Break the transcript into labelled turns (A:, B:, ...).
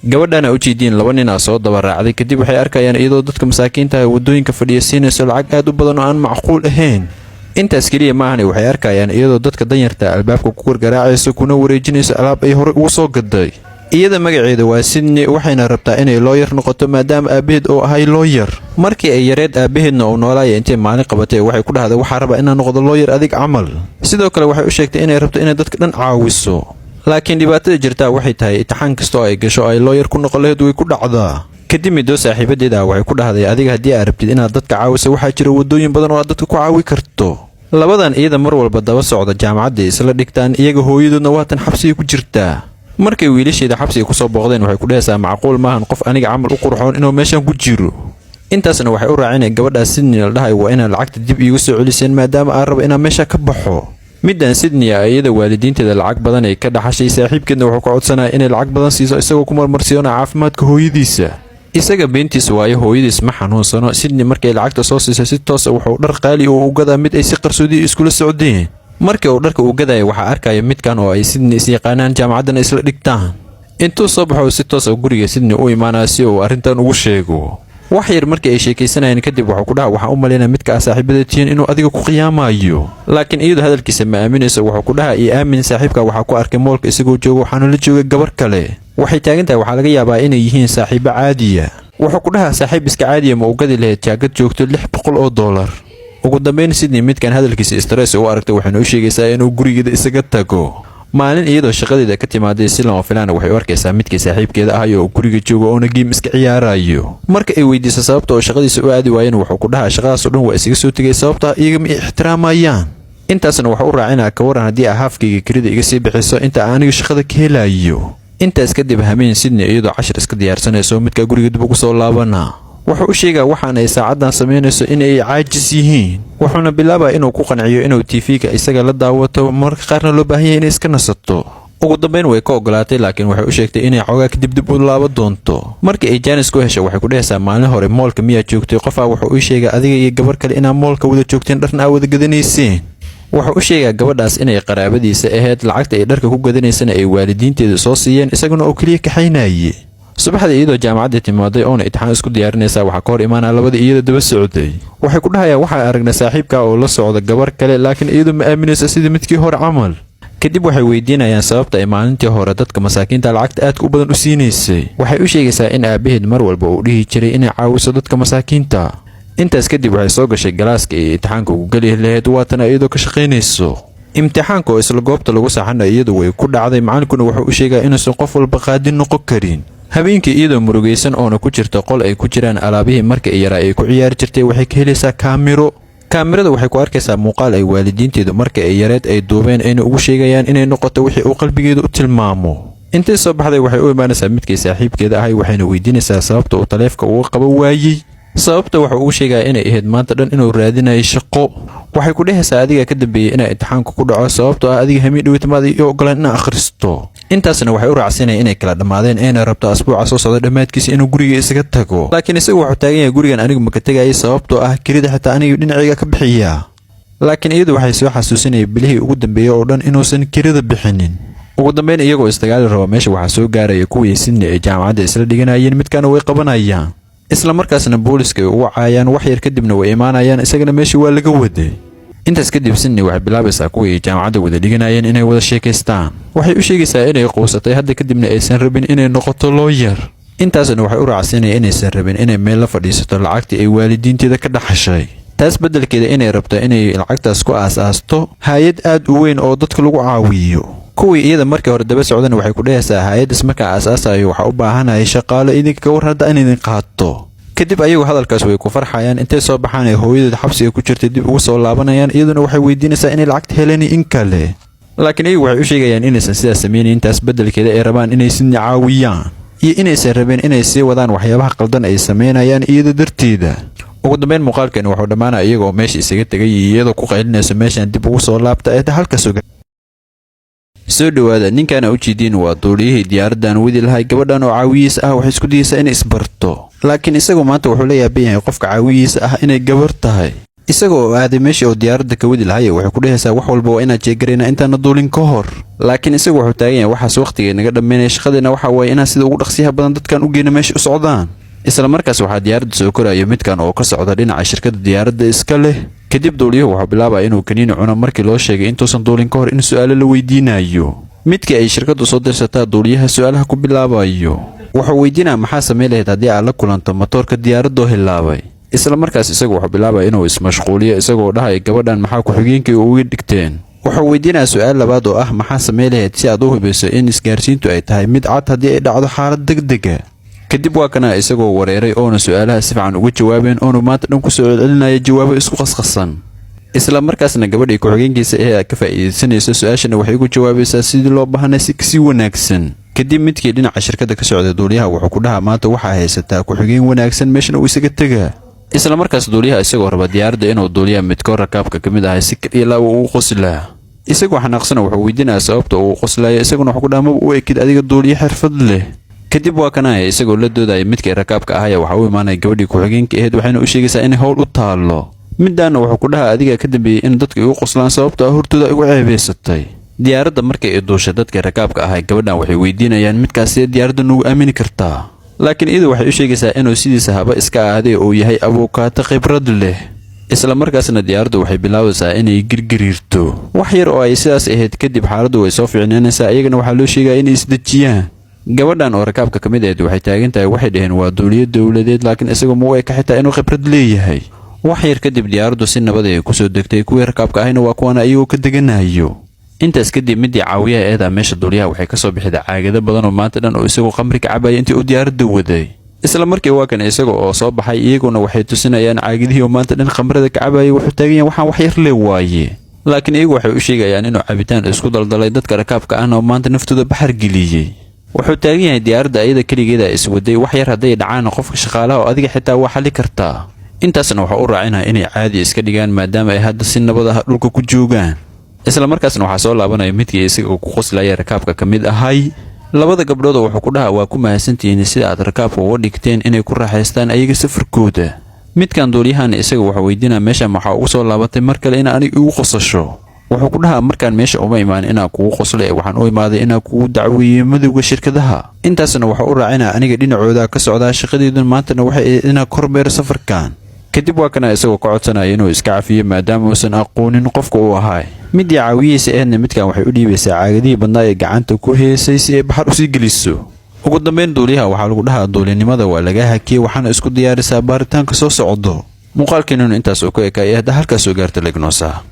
A: gabadhana u jeedin laba nin soo daba raacday kadib waxay arkayaan iyadoo dadka masaakiinta ah wadooyinka fadhiyaysiinayso lacag aad u badan oo aan macquul ahayn. intaas kaliya ma ahan waxay arkayaan iyadoo dadka danyarta albaabka ku gargaraacayso kuna wareejinayso alaab ay hore ugu soo gaday. iyada magaceeda waa Sydney waxayna rabtaa inay lawyer noqoto maadaama aabaheed oo ahay lawyer. markii ay yareed aabaheedna uu noolaayay intee maalin qabatay waxay ku dhahday waxaa rabaa inaan noqdo lawyer adig camal. sidoo kale waxay u sheegtay inay rabto inay dadka dhan caawiso. laakiin dhibaatada jirta waxay tahay imtixaan kasta oo ay gasho ay lawyer ku noqon lahayd way ku dhacdaa. kadib midoo saaxiibadeeda waxay ku dhahday adiga haddii aad rabtid inaad dadka caawiso waxaa jira wadooyin badan oo aad dadka ku caawi karto. labadan iyada mar walba daba socda jaamacadda isla dhigtaan iyaga hooyadoodna waatan xabsiga ku jirtaa. markay wiilasheeda xabsiga ku soo booqdeen waxay ku dhahaysaa macquul maahan qof aniga camal u qurxoon inuu meeshan ku jiro. intaasna waxay u raacinay gabadhaas Sydney la dhahay waa inaad lacagta dib iigu soo celiseen maadaama aan rabo inaan meesha ka baxo. middan Sydney iyada waalidiinteeda lacag badan ay ka dhaxashay saaxiibkeedna wuxuu ka codsanaya inay lacag badan siiso isagoo ku marmarsiyoona caafimaadka hooyadiisa. isaga beentiis waayo hooyadiis ma xanuunsano. Sydney markay lacagta soo siisay si toos ah wuxuu dhar qaali u gadaa mid ay si qarsoodi iskula socdeen. markii uu dharka u gadayay waxaa arkaya midkan oo ay Sydney is yaqaanaan jaamacadana isla dhigtaan. intuu soo baxo si toos ah guriga Sydney u imaanaa si uu arrintan ugu sheego. wax yar markii ay sheekaysanayeen kadib wuxuu ku dhahay waxaan u maleynaa midka saaxiibada tihiin inuu adiga ku qiyaamayo. laakiin iyadu hadalkiisa ma aaminayso. wuxuu ku dhahay ii aamin saaxiibka waxaa ku arkay moolka isagoo jooga waxaana la joogay gabar kale. waxay taagan tahay waxaa laga yaabaa inay yihiin saaxiibo caadiya. wuxuu ku dhahay saaxiib iska caadiya ma u gadi lahayd jaakad joogto $600. ugu dambeyn Sydney midkan hadalkiisa stress u aragtay waxayna u sheegaysaa inuu gurigeeda isaga tago. maalin iyadoo shaqadeeda ka timaaday si lama filaan waxay u arkaysaa midkii saaxiibkeeda ahay oo guriga jooga oo game iska ciyaarayo. marka ay weydiiso sababta oo shaqadiisa u aadi waayeen wuxuu ku dhahay shaqadaas oo dhan waa isaga soo tagay sababta iyaga ma ixtiraamayaan. intaasna waxa u raacinaa ka waran haddii haafkayga kirida iga sii bixiso inta aniga shaqada ka helayo. intaas kadib habeen Sydney iyadoo cashir iska diyaarsanayso midka guriga dib ugu soo laabana. wuxuu u sheegaa waxaan ay saacadan sameynayso inay caajis yihiin. wuxuuna bilaabaa inuu ku qanciyo inuu TV-ga isaga la daawato marka qaarna loo baahan yahay inay iska nasato. ugu dambeyn way ka ogolaatay laakiin waxay u sheegtay inay xoogaa kadib dib u laaban doonto. markii ay Janice ku hesho waxay ku dhahaysaa maalin hore moolka miyaa joogtay qofaa wuxuu u sheegaa adiga iyo gabar kale inaa moolka wada joogteen dharna aa wada gadanayseen. wuxuu u sheegaa gabadhaas inay qaraabadiisa ahayd lacagta ay dharka ku gadanaysana ay waalidiinteeda soo siiyeen isaguna oo kaliya kaxaynayay. subaxda iyadoo jaamacadda timaaday oona imtixaan isku diyaarinaysa waxaa ka hor imaanaa labadii iyada daba socday. waxay ku dhahayaan waxaan aragnay saaxiibka oo la socda gabar kale laakiin iyadu ma aaminayso sidii midkii hore camal. kadib waxay weydiinayaan sababta ay maalintii hore dadka masaakiinta lacagta aadka u badan u siinaysay. waxay u sheegaysaa in aabaheed mar walba uu dhihi jiray inay caawiso dadka masaakiinta. intaas kadib waxay soo gashay galaaska ay imtixaanka ugu geli lahayd waatana iyadoo ka shaqaynayso. imtixaanka oo isla goobta lagu saxanayo iyadu way ku dhacday. macalinkuna wuxuu u sheegaa inuusan qof walba qaadin noqon karin. habeenkii iyadoo murugaysan oona ku jirta qol ay ku jiraan alaabihii marka ay yaraa ay ku ciyaari jirtay waxay ka helaysaa kaamiro. kaamirada waxay ku arkaysaa muuqaal ay waalidiinteedu marka ay yareed ay duubeen ayna ugu sheegayaan inay noqoto wixii uu qalbigeedu u tilmaamo. intay soo baxday waxay u imaanaysaa midkii saaxiibkeeda ahay waxayna weydiinaysaa sababta uu taleefka uga qaban waayey. sababta wuxuu ugu sheegaa inay ahayd maanta dhan inuu raadinayo shaqo. waxay ku dhahaysaa adiga ka dambeeyay inaa imtixaanka ku dhaco sababtoo ah adiga hameen dhaweytamaada iyo ogolaan inaa akhristo. intaasna waxay u raacsanayeen inay kala dhammaadeen ayna rabto asbuuca soo socda dhammaadkiisa inuu guriga isaga tago. laakiin isagu wuxuu taagan yahay gurigan anigu ma ka tegayay sababtoo ah kirida xitaa aniga dhinacayga ka bixiyaa. laakiin iyadu waxay soo xasuusinayay bilihii ugu dambeeyay oo dhan inuusan kirida bixinin. ugu dambeyn iyagoo istagaali raba meesha waxaa soo gaaraya kuwii Sydney ay jaamacadda isla dhiganayeen midkana way qabanayaan. isla markaasna booliska ay u wacayaan wax yar kadibna way imaanayaan isagana meesha waa laga waday. intaas kadib Sydney waxay bilaabaysaa kuwii jaamacadda wada dhiganayeen inay wada sheekaystaan. waxay u sheegaysaa inay quusatay hadda kadibna aysan rabin inay noqoto lawyer. intaasna waxay u raacsanayeen inaysan rabin inay meel la fadhiisato lacagtii ay waalidiinteeda ka dhaxashay. taas beddelkeeda inay rabto inay lacagtaas ku aasaasto hay'ad aad u weyn oo dadka lagu caawiyo. kuwii iyada markii hore daba socdana waxay ku dhahaysaa hay'addaas markaa aasaasayo waxaa u baahanaya shaqaale idinka ka war hadda in idin qaato. kadib ayagu hadalkaas way ku farxayaan. intay soo baxaan ay hooyadeed xabsiga ku jirtay dib ugu soo laabanayaan iyaduna waxay weydiinaysaa inay lacagta heleen in kale. laakiin iyagu waxay u sheegayaan inaysan sidaas samaynayn. intaas beddelkeeda ay rabaan inay Sydney caawiyaan iyo inaysan rabeen inay sii wadaan waxyaabaha qaldan ay samaynayaan iyada darteeda. ugu dambeyn muuqaalkan wuxuu dhammaanaya iyagoo meesha isaga tegay iyadoo ku qaylinayso meeshan dib ugu soo laabta ee halkaas soo dhawaada. ninkaana u jeedin waa duuliyihii diyaaraddan wadi lahay gabadhan oo caawiyiis ah waxay isku dayaysaa inay isbarto. laakiin isagu maanta wuxuu la yaaban yahay qofka caawiyiisa ah inay gabar tahay. isagoo aaday meeshii oo diyaaradda ka wadi lahaye waxay ku dhehaysaa wax walba waa inaad jeegarayna intaana duulin ka hor. laakiin isagu wuxuu taagan yahay waxaas waqtiga naga dhammaynaya, shaqadeena waxa waaye inaan sida ugu dhaqsiyaha badan dadkan u geyno meesha u socdaan. isla markaas waxaa diyaaradda soo korayo midkan oo ka socda dhinaca shirkadda diyaaradda iska leh. kadib duuliyuhu wuxuu bilaabaya inuu kaniini cuno markii loo sheegay intuusan duulin ka hor in su'aalo la weydiinayo. midkii ay shirkaddu soo dirsataa duuliyaha su'aalaha ku bilaabayo. wuxuu weydiinaya maxaa samayn lahayd haddii aad la kulanto matoorka diyaaradoo hilaabay. isla markaas isagu wuxuu bilaabaya inuu ismashquuliyo isagoo dhahaya gabadhan maxaa ku-xigeenkii uga dhigteen. wuxuu weydiinaya su'aal labaad oo ah maxaa samayn lahayd si aad u hubiso in isgaarsiintu ay tahay mid cad haddii ay dhacdo xaalad degdega. kadib waa kana isagoo wareeray oona su'aalaha si fiican uga jawaabeen oonu maanta dhan ku soo celcelinaya jawaabo isku qasqasan. isla markaasna gabadhii ku-xigeenkiisa ee ka faa'iidaysanaysa su'aashana waxay ugu jawaabaysaa sidii loo baahnay si kasii wanaagsan. kadib midkii dhinaca shirkadda ka socday duuliyaha wuxuu ku dhahaa maanta waxaa haysataa ku-xigeen wanaagsan meeshana uu isaga tegaa. isla markaas duuliyaha isagoo raba diyaaradda inuu duuliyaha midkood rakaabka ka mid ahay si kaliya laa uu qoslaa. isagoo xanaaqsana wuxuu weydiinayaa sababta uu qoslayo isaguna wuxuu ku dhahaa maba u ekid adiga duuliye xirfad leh. kadib waa kanaya isagoo la doodaya midkii rakaabka ahaya waxa u imaanaya gabadhii ku-xigeenka ahayd waxayna u sheegaysaa inay howl u taallo. midaana wuxuu ku dhahaa adiga ka dambeeyey in dadka igu qoslaan sababtoo ah hortooda igu ceebaysatay. diyaaradda markay ay duushay dadkii rakaabka ahay gabadhan waxay weydiinayaan midkaas sidee diyaaradda nugu aamini kartaa. laakiin iyadu waxay u sheegaysaa inuu sidiisa haba iska ahaaday uu yahay abuukaato khibrad leh. isla markaasna diyaaraddu waxay bilaabaysaa inay girgiriirto. wax yar oo ay sidaas ahayd kadib xaaladdu way soo fiicnaanaysaa iyagana waxaa loo sheegaya inay isdejiyaan. gabadhan oo rakaabka ka mid ahayd waxay taagan tahay waxay dhaheen waa duuliye dowladeed laakiin isagoo ma u eka xitaa inuu khibrad leeyahay. wax yar kadib diyaaraddu si nabad ay ku soo degtay kuwii rakaabka ahayna waa kuwana iyagoo ka deganayo. intaas kadib midii caawiyaha eedaa meesha duuliyaha waxay ka soo bixida caagado badan oo maanta dhan oo isagoo khamri ka cabaya intii uu diyaaradda waday. isla markii waa kan isaga oo soo baxay iyaguna waxay tusinayaan caagadihii oo maanta dhan khamrada ka cabaya wuxuu taagan yahay waxaan wax yar le waaye. laakiin iyagu waxay u sheegayaan inuu cabitaan isku daldalay dadka rakaabka ahna oo maanta naftooda baxar geliyey. wuxuu taagan yahay diyaaradda ayada keligeeda iswaday wax yar hadday dhacaana qofka shaqaalaha oo adiga xitaa waa xalli kartaa. intaasna waxaa u raacinaya inay caadi iska dhigaan maadaama ay hadda si nabad ah dhulka ku joogaan. isla markaasna waxaa soo laabanaya midkii isaga ku qoslaya rakaabka ka mid ahay. labada gabdhood wuxuu ku dhahaa waa ku mahadsantihiin sida aad rakaabka uga dhigteen inay ku raaxaystaan ayaga safarkooda. midkan duuliyahaana isaga waxa weydiinaya meeshan waxaa ugu soo laabatay mar kale in aniga igu qosasho. wuxuu ku dhahaa markaan meesha uma imaan inaan kugu qoslay waxaan u imaaday inaan kugu dacweeyo madowga shirkadaha. intaasna waxaa u raacinaya aniga dhinacooda ka socdaa shaqadeeduna maantana waxay inaan kormeero safarkan. kadib waa kana isagoo ka codsanaya inuu iska cafiyo maadaama uusan aqoonin qofka uu ahay. midii caawiyeysa eedna midkan waxay u dhiibaysaa caagadihii badnaa ee gacanta ku heesay si ay baxar usii geliso. ugu dambayn duuliyaha waxaa lagu dhahaa duulinimada waa laga hakiyey waxaana isku diyaarisaa baaritaanka soo socdo. muuqaalkeenuna intaas oo ku ekaayay hadda halkaas soo gaarta legnoosa.